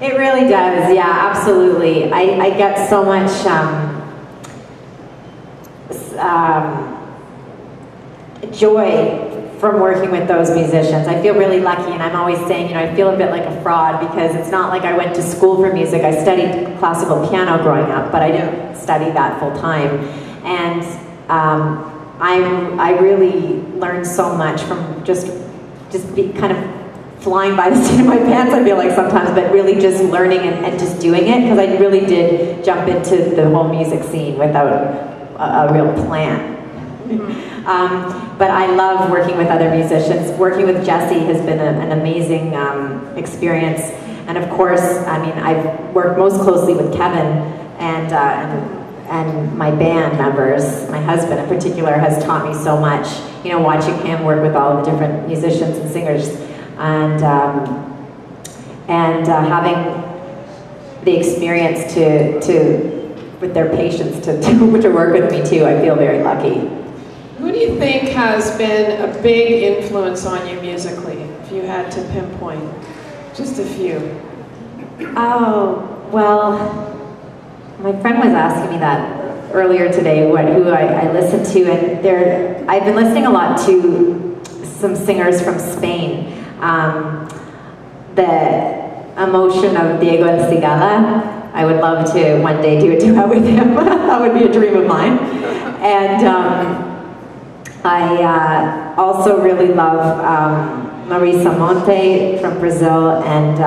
It really does, yeah, absolutely. I get so much joy from working with those musicians. I feel really lucky, and I'm always saying, you know, I feel a bit like a fraud because it's not like I went to school for music. I studied classical piano growing up, but I didn't study that full time. And I really learned so much from just be kind of flying by the seat of my pants, I feel like sometimes, but really just learning and just doing it, because I really did jump into the whole music scene without a real plan. But I love working with other musicians. Working with Jesse has been an amazing experience. And of course, I mean, I've worked most closely with Kevin and my band members. My husband in particular has taught me so much, you know, watching him work with all the different musicians and singers, and having the experience with their patience to work with me too. I feel very lucky. Who do you think has been a big influence on you musically, if you had to pinpoint just a few? Oh, well, my friend was asking me that earlier today, who I listen to, and I've been listening a lot to some singers from Spain. The emotion of Diego El Cigala, I would love to one day do a duet with him. That would be a dream of mine. And I also really love Marisa Monte from Brazil, and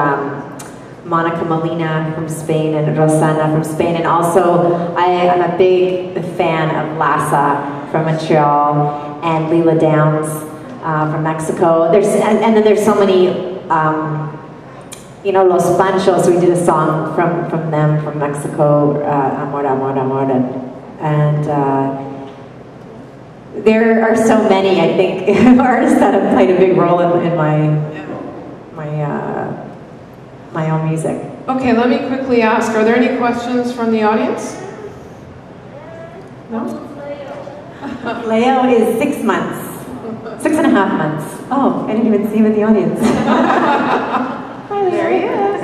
Monica Molina from Spain, and Rosana from Spain. And also, I am a big fan of Lassa from Montreal, and Lila Downs from Mexico. And then there's so many, you know, Los Panchos. We did a song from them from Mexico, Amor, Amor, Amor, and there are so many, I think, artists that have played a big role in my own music. Okay, let me quickly ask, are there any questions from the audience? No? Leo is 6 months. 6.5 months. Oh, I didn't even see him in the audience. There he is.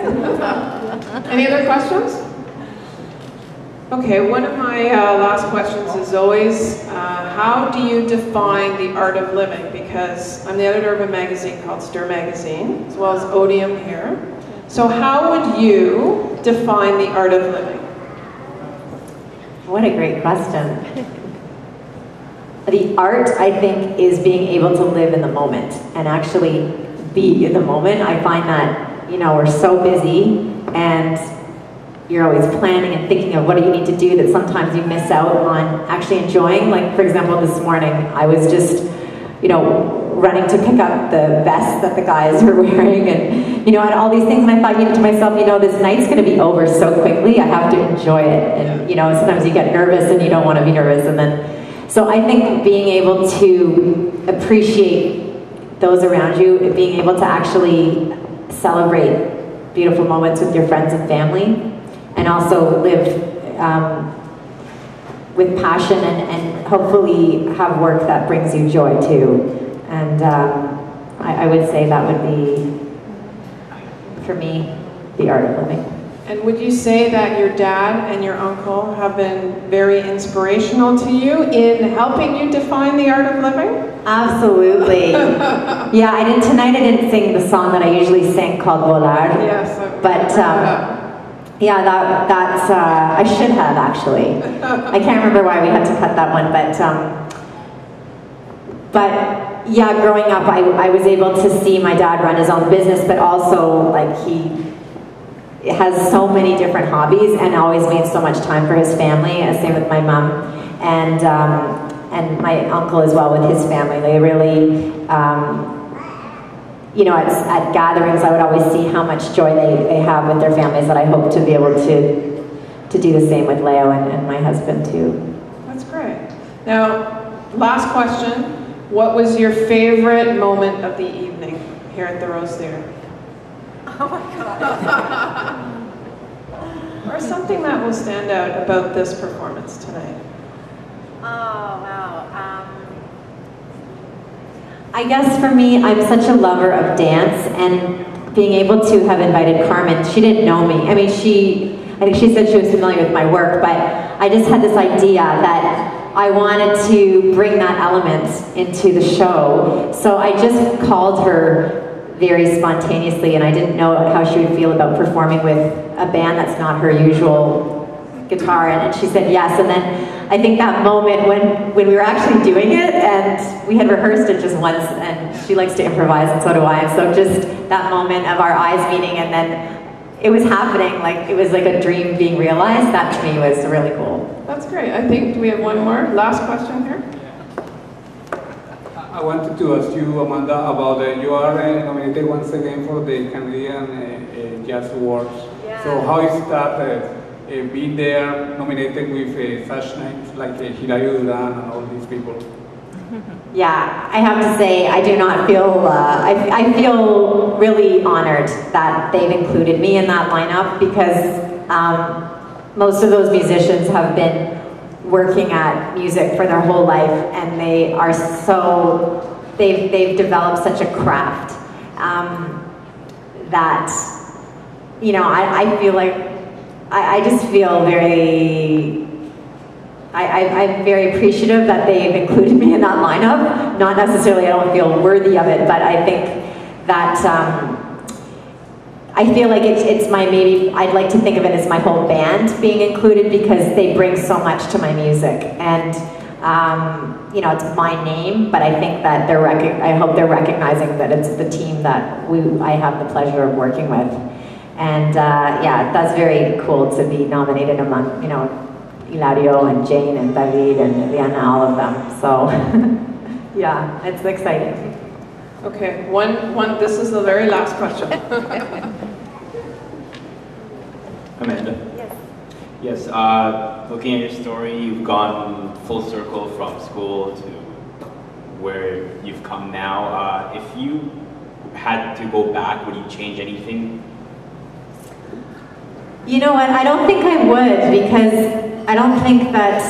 Any other questions? Okay, one of my last questions is always, how do you define the art of living? Because I'm the editor of a magazine called StirMagazine, as well as Odium here. So how would you define the art of living? What a great question. The art, I think, is being able to live in the moment and actually be in the moment. I find that, you know, we're so busy and you're always planning and thinking of what do you need to do that sometimes you miss out on actually enjoying. Like, for example, this morning, I was just, you know, running to pick up the vest that the guys were wearing, and, you know, and all these things, and I thought, you know, to myself, you know, this night's going to be over so quickly, I have to enjoy it. And, you know, sometimes you get nervous and you don't want to be nervous, and then, so I think being able to appreciate those around you, being able to actually celebrate beautiful moments with your friends and family, and also live with passion and hopefully have work that brings you joy too. And I would say that would be, for me, the art of living. And would you say that your dad and your uncle have been very inspirational to you in helping you define the art of living? Absolutely. Yeah, tonight I didn't sing the song that I usually sing called Volar. Yes. But yeah, that's I should have actually. I can't remember why we had to cut that one, but yeah, growing up, I was able to see my dad run his own business, but also, like, he has so many different hobbies and always made so much time for his family. Same with my mom, and my uncle as well with his family. They really, you know, at gatherings, I would always see how much joy they have with their families, that I hope to be able to do the same with Leo and my husband too. That's great. Now, last question. What was your favorite moment of the evening here at the Rose Theatre? Oh my God. Or something that will stand out about this performance tonight. Oh, wow. I guess for me, I'm such a lover of dance, and being able to have invited Carmen, she didn't know me. I mean, I think she said she was familiar with my work, but I just had this idea that I wanted to bring that element into the show. So I just called her very spontaneously, and I didn't know how she would feel about performing with a band that's not her usual guitar, and she said yes. And then I think that moment when we were actually doing it, and we had rehearsed it just once, and she likes to improvise, and so do I, and so just that moment of our eyes meeting, and then it was happening, like it was like a dream being realized. That to me was really cool. That's great. I think we have one more. Last question here. I wanted to ask you, Amanda, about you are nominated once again for the Canadian Jazz Awards. Yeah. So how is that being there nominated with such names like Hilario Duran and all these people? Yeah, I have to say I do not feel, I feel really honored that they've included me in that lineup, because most of those musicians have been working at music for their whole life, and they are so, they've developed such a craft that, you know, I feel like, I just feel very, I'm very appreciative that they've included me in that lineup. Not necessarily I don't feel worthy of it, but I think that I feel like it's my, maybe I'd like to think of it as my whole band being included, because they bring so much to my music. And you know, it's my name, but I think that I hope they're recognizing that it's the team that I have the pleasure of working with. And yeah, that's very cool to be nominated among, you know, Hilario and Jane and David and Liana, all of them. So, yeah, it's exciting. Okay, this is the very last question. Amanda? Yes. Yes, looking at your story, you've gone full circle from school to where you've come now. If you had to go back, would you change anything? You know what, I don't think I would, because I don't think that,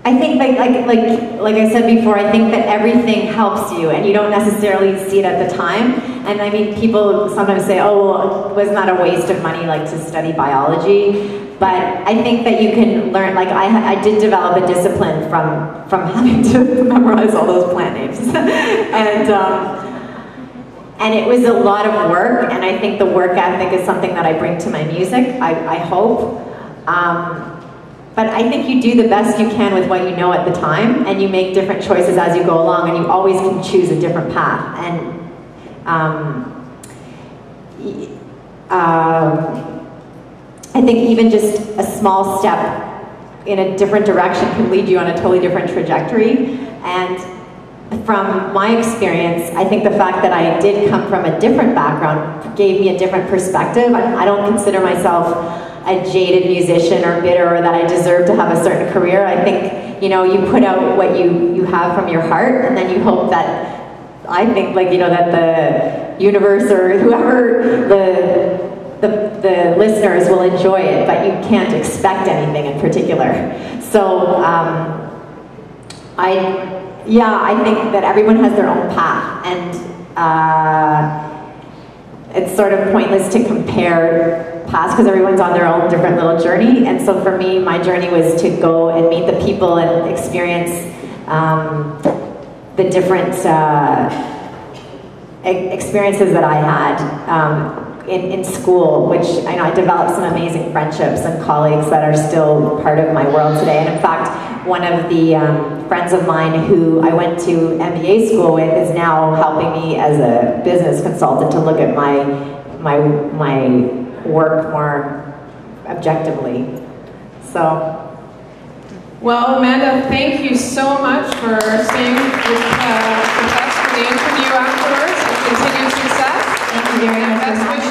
I think like I said before, I think that everything helps you, and you don't necessarily see it at the time. And I mean, people sometimes say, oh, well, wasn't that a waste of money, like to study biology? But I think that you can learn, like I did develop a discipline from having to memorize all those plant names. And it was a lot of work, and I think the work ethic is something that I bring to my music, I hope. But I think you do the best you can with what you know at the time, and you make different choices as you go along, and you always can choose a different path. And I think even just a small step in a different direction can lead you on a totally different trajectory. And from my experience, I think the fact that I did come from a different background gave me a different perspective. I don't consider myself a jaded musician or bitter, or that I deserve to have a certain career. I think, you know, you put out what you have from your heart, and then you hope that, I think, like, you know, that the universe or whoever, the listeners will enjoy it, but you can't expect anything in particular. So, I think that everyone has their own path, and it's sort of pointless to compare paths, because everyone's on their own different little journey. And so for me, my journey was to go and meet the people and experience the different experiences that I had in school, which I know I developed some amazing friendships and colleagues that are still part of my world today. And in fact, one of the friends of mine who I went to MBA school with is now helping me as a business consultant to look at my work more objectively. So. Well, Amanda, thank you so much for staying with us for the interview afterwards, and continued success. Thank you very much.